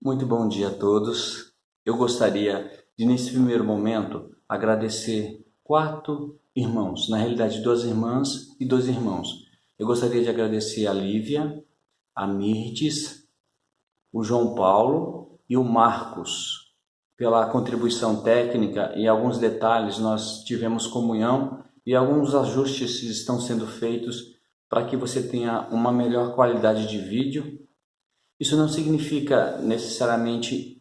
Muito bom dia a todos. Eu gostaria de, nesse primeiro momento, agradecer 4 irmãos, na realidade 2 irmãs e 2 irmãos. Eu gostaria de agradecer a Lívia, a Mirtes, o João Paulo e o Marcos. Pela contribuição técnica e alguns detalhes, nós tivemos comunhão e alguns ajustes estão sendo feitos para que você tenha uma melhor qualidade de vídeo. Isso não significa necessariamente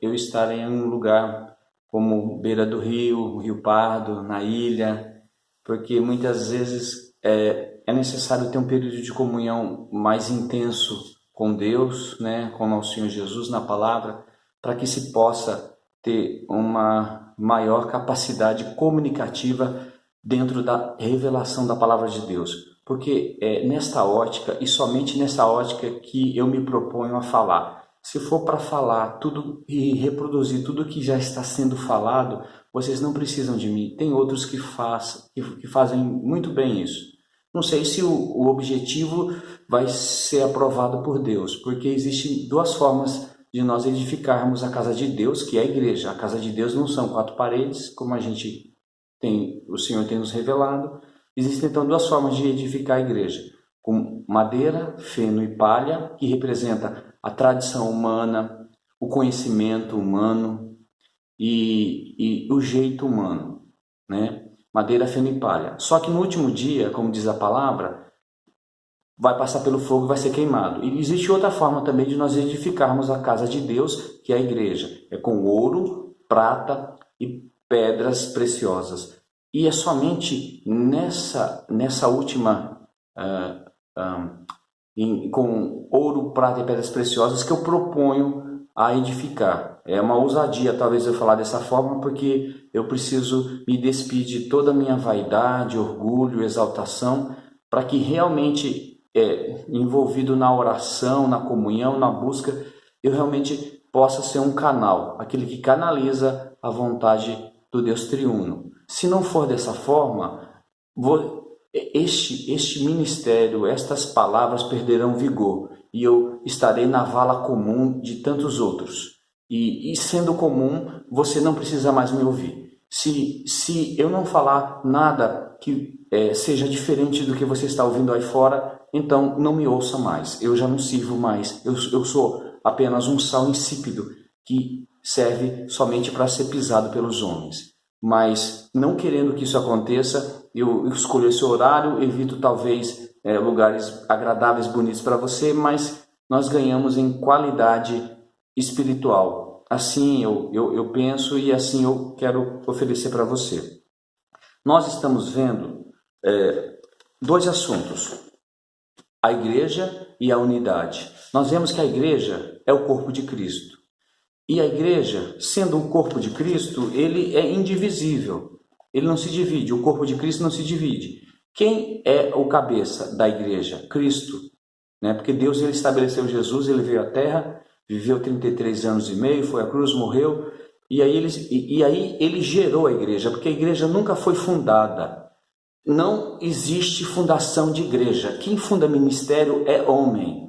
eu estar em um lugar como beira do rio, Rio Pardo, na ilha, porque muitas vezes é necessário ter um período de comunhão mais intenso com Deus, né, com nosso Senhor Jesus na palavra, para que se possa ter uma maior capacidade comunicativa dentro da revelação da palavra de Deus. Porque é nesta ótica e somente nessa ótica que eu me proponho a falar. Se for para falar tudo e reproduzir tudo que já está sendo falado, vocês não precisam de mim. Tem outros que fazem muito bem isso. Não sei se o objetivo vai ser aprovado por Deus, porque existem 2 formas de nós edificarmos a casa de Deus, que é a igreja. A casa de Deus não são 4 paredes, como o Senhor tem nos revelado. Existem então 2 formas de edificar a igreja, com madeira, feno e palha, que representa a tradição humana, o conhecimento humano e o jeito humano, né? Madeira, feno e palha. Só que no último dia, como diz a palavra, vai passar pelo fogo e vai ser queimado. E existe outra forma também de nós edificarmos a casa de Deus, que é a igreja. É com ouro, prata e pedras preciosas. E é somente nessa última, com ouro, prata e pedras preciosas, que eu proponho a edificar. É uma ousadia, talvez, eu falar dessa forma, porque eu preciso me despir de toda a minha vaidade, orgulho, exaltação, para que realmente, envolvido na oração, na comunhão, na busca, eu realmente possa ser um canal, aquele que canaliza a vontade do Deus triuno. Se não for dessa forma, este ministério, estas palavras perderão vigor e eu estarei na vala comum de tantos outros. E sendo comum, você não precisa mais me ouvir. Se eu não falar nada que seja diferente do que você está ouvindo aí fora, então não me ouça mais. Eu já não sirvo mais. Eu sou apenas um sal insípido que serve somente para ser pisado pelos homens. Mas não querendo que isso aconteça, eu escolho esse horário, evito talvez lugares agradáveis, bonitos para você, mas nós ganhamos em qualidade espiritual. Assim eu penso e assim eu quero oferecer para você. Nós estamos vendo 2 assuntos, a igreja e a unidade. Nós vemos que a igreja é o corpo de Cristo. E a igreja, sendo o corpo de Cristo, ele é indivisível. Ele não se divide, o corpo de Cristo não se divide. Quem é o cabeça da igreja? Cristo. Né? Porque Deus ele estabeleceu Jesus, ele veio à terra, viveu 33 anos e meio, foi à cruz, morreu, e aí ele gerou a igreja, porque a igreja nunca foi fundada. Não existe fundação de igreja. Quem funda ministério é homem.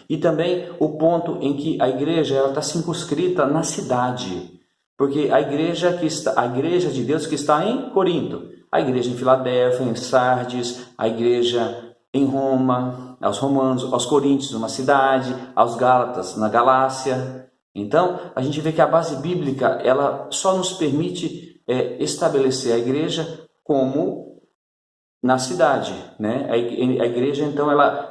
E também o ponto em que a igreja está circunscrita na cidade, porque a igreja de Deus que está em Corinto, a igreja em Filadélfia, em Sardes, a igreja em Roma, aos romanos, aos coríntios, uma cidade, aos gálatas, na Galácia. Então, a gente vê que a base bíblica ela só nos permite estabelecer a igreja como na cidade, né? A igreja, então, ela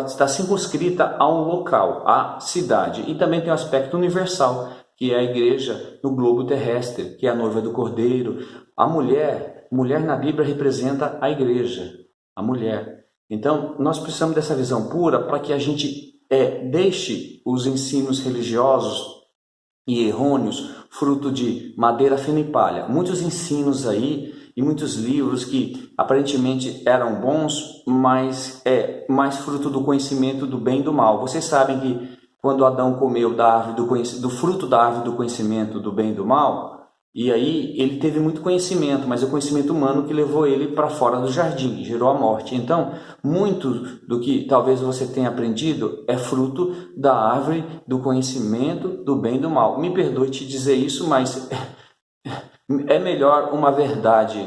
está circunscrita a um local, a cidade, e também tem um aspecto universal, que é a igreja no globo terrestre, que é a noiva do Cordeiro. A mulher na Bíblia representa a igreja, a mulher. Então, nós precisamos dessa visão pura para que a gente deixe os ensinos religiosos e errôneos, fruto de madeira, feno e palha. Muitos ensinos aí e muitos livros que aparentemente eram bons, mas é mais fruto do conhecimento do bem e do mal. Vocês sabem que quando Adão comeu do fruto da árvore do conhecimento do bem e do mal, E aí ele teve muito conhecimento, mas é o conhecimento humano que levou ele para fora do jardim, que gerou a morte. Então, muito do que talvez você tenha aprendido é fruto da árvore do conhecimento do bem e do mal. Me perdoe te dizer isso, mas é melhor uma verdade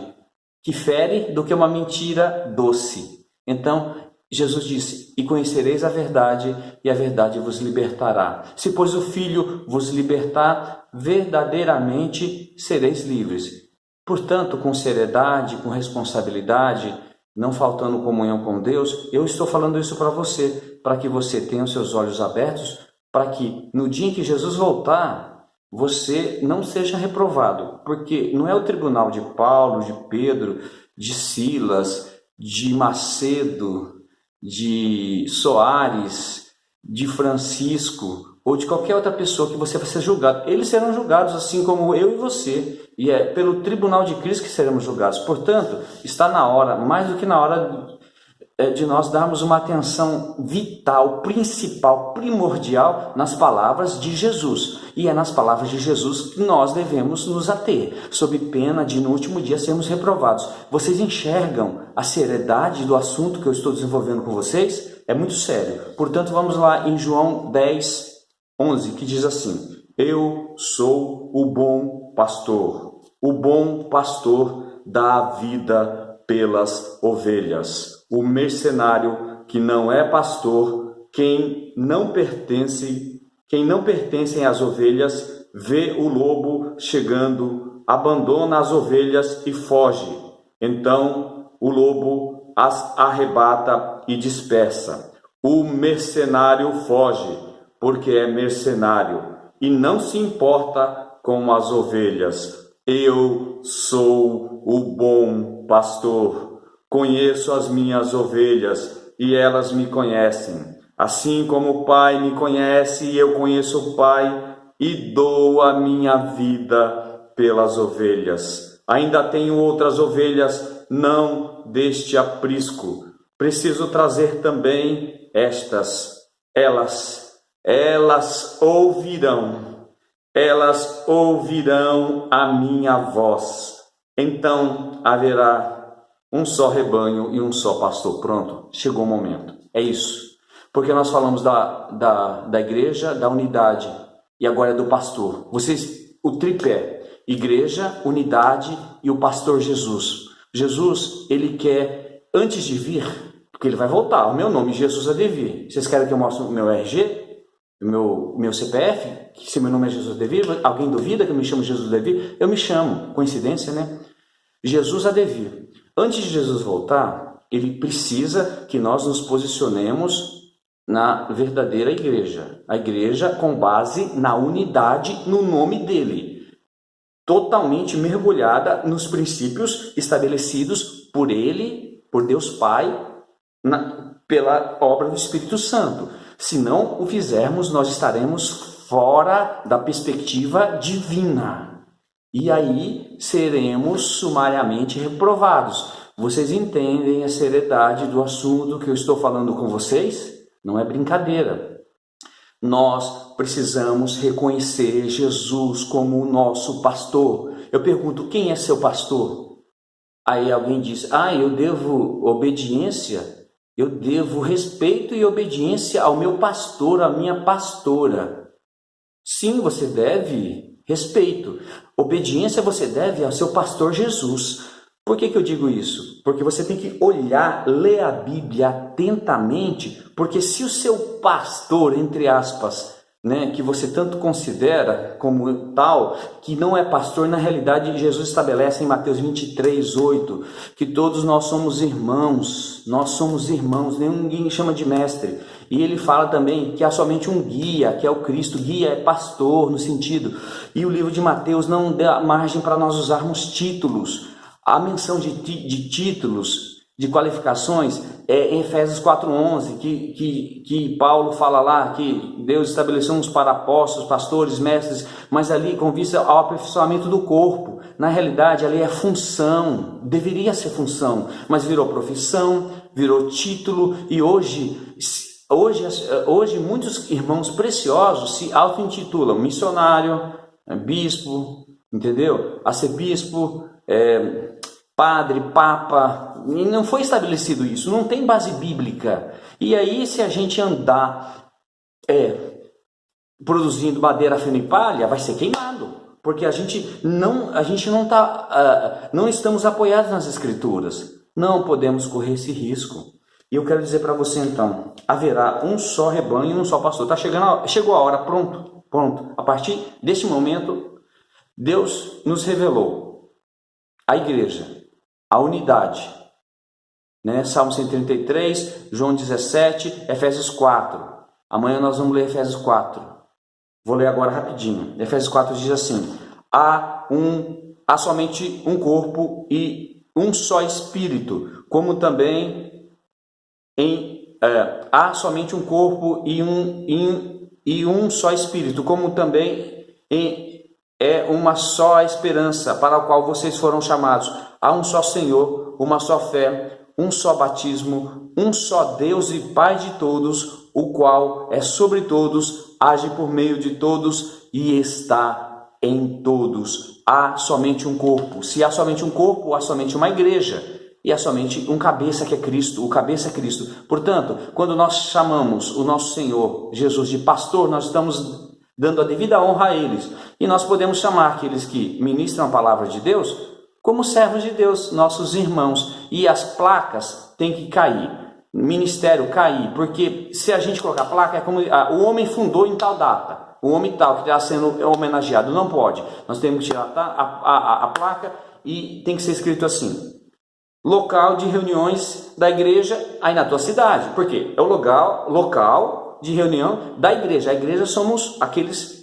que fere do que uma mentira doce. Então, Jesus disse: e conhecereis a verdade, e a verdade vos libertará. Se, pois, o Filho vos libertar, verdadeiramente sereis livres. Portanto, com seriedade, com responsabilidade, não faltando comunhão com Deus, eu estou falando isso para você, para que você tenha os seus olhos abertos, para que no dia em que Jesus voltar, você não seja reprovado, porque não é o tribunal de Paulo, de Pedro, de Silas, de Macedo, de Soares, de Francisco ou de qualquer outra pessoa que você vai ser julgado. Eles serão julgados assim como eu e você, e é pelo tribunal de Cristo que seremos julgados. Portanto, está na hora, mais do que na hora de nós darmos uma atenção vital, principal, primordial nas palavras de Jesus. E é nas palavras de Jesus que nós devemos nos ater, sob pena de no último dia sermos reprovados. Vocês enxergam a seriedade do assunto que eu estou desenvolvendo com vocês? É muito sério. Portanto, vamos lá em João 10, 11, que diz assim: eu sou o bom pastor. O bom pastor dá a vida pelas ovelhas. O mercenário que não é pastor, quem não pertencem às ovelhas, vê o lobo chegando, abandona as ovelhas e foge. Então o lobo as arrebata e dispersa. O mercenário foge, porque é mercenário, e não se importa com as ovelhas. Eu sou o bom pastor. Conheço as minhas ovelhas e elas me conhecem. Assim como o Pai me conhece e eu conheço o Pai e dou a minha vida pelas ovelhas. Ainda tenho outras ovelhas, não deste aprisco. Preciso trazer também estas. Elas ouvirão a minha voz. Então haverá um só rebanho e um só pastor. Pronto, chegou o momento. É isso. Porque nós falamos da igreja, da unidade, e agora é do pastor. O tripé: igreja, unidade e o pastor Jesus. Jesus, ele quer, antes de vir, porque ele vai voltar, o meu nome Jesus há de vir. Vocês querem que eu mostre o meu RG? O meu CPF? Se meu nome é Jesus há de vir? Alguém duvida que eu me chamo Jesus há de vir? Eu me chamo. Coincidência, né? Jesus há de vir. Antes de Jesus voltar, ele precisa que nós nos posicionemos na verdadeira igreja. A igreja com base na unidade no nome dele. Totalmente mergulhada nos princípios estabelecidos por ele, por Deus Pai, pela obra do Espírito Santo. Se não o fizermos, nós estaremos fora da perspectiva divina. E aí seremos sumariamente reprovados. Vocês entendem a seriedade do assunto que eu estou falando com vocês? Não é brincadeira. Nós precisamos reconhecer Jesus como o nosso pastor. Eu pergunto: quem é seu pastor? Aí alguém diz: eu devo obediência, eu devo respeito e obediência ao meu pastor, à minha pastora. Sim, você deve respeito. Obediência você deve ao seu pastor Jesus. Por que eu digo isso? Porque você tem que olhar, ler a Bíblia atentamente, porque se o seu pastor, entre aspas, que você tanto considera como tal, que não é pastor, na realidade Jesus estabelece em Mateus 23, 8, que todos nós somos irmãos, ninguém chama de mestre. E ele fala também que há somente um guia, que é o Cristo. Guia é pastor no sentido. E o livro de Mateus não dá margem para nós usarmos títulos. A menção de títulos, de qualificações, é em Efésios 4:11, que Paulo fala lá que Deus estabeleceu uns para apóstolos, pastores, mestres, mas ali com vista ao aperfeiçoamento do corpo. Na realidade, ali é função, deveria ser função, mas virou profissão, virou título, e hoje muitos irmãos preciosos se auto-intitulam missionário, bispo, entendeu? Arcebispo, padre, papa, e não foi estabelecido isso, não tem base bíblica. E aí, se a gente andar produzindo madeira, feno e palha, vai ser queimado, porque a gente não estamos apoiados nas Escrituras. Não podemos correr esse risco. E eu quero dizer para você então, haverá um só rebanho e um só pastor. Chegou a hora, pronto. A partir deste momento, Deus nos revelou a igreja, a unidade, né? Salmo 133, João 17, Efésios 4. Amanhã nós vamos ler Efésios 4. Vou ler agora rapidinho. Efésios 4 diz assim: há somente um corpo e um só espírito, como também há somente um corpo e um só espírito, como também é uma só esperança para a qual vocês foram chamados. Há um só Senhor, uma só fé, um só batismo, um só Deus e Pai de todos, o qual é sobre todos, age por meio de todos e está em todos. Há somente um corpo. Se há somente um corpo, há somente uma igreja. E há somente um cabeça que é Cristo, o cabeça é Cristo. Portanto, quando nós chamamos o nosso Senhor Jesus de pastor, nós estamos dando a devida honra a eles. E nós podemos chamar aqueles que ministram a palavra de Deus como servos de Deus, nossos irmãos. E as placas têm que cair, ministério cair, porque se a gente colocar placa, é como o homem fundou em tal data, o homem tal que está sendo homenageado, não pode. Nós temos que tirar a placa e tem que ser escrito assim: local de reuniões da igreja aí na tua cidade. Por quê? É o local de reunião da igreja. A igreja somos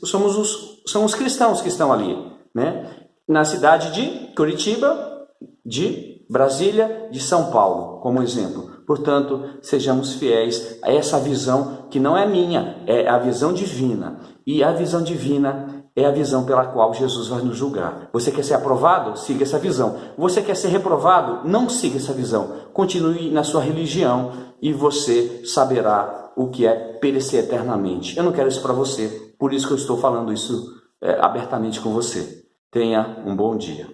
os cristãos que estão ali, né? Na cidade de Curitiba, de Brasília, de São Paulo, como exemplo. Portanto, sejamos fiéis a essa visão que não é minha, é a visão divina. E a visão divina é a visão pela qual Jesus vai nos julgar. Você quer ser aprovado? Siga essa visão. Você quer ser reprovado? Não siga essa visão. Continue na sua religião e você saberá o que é perecer eternamente. Eu não quero isso para você, por isso que eu estou falando isso abertamente com você. Tenha um bom dia.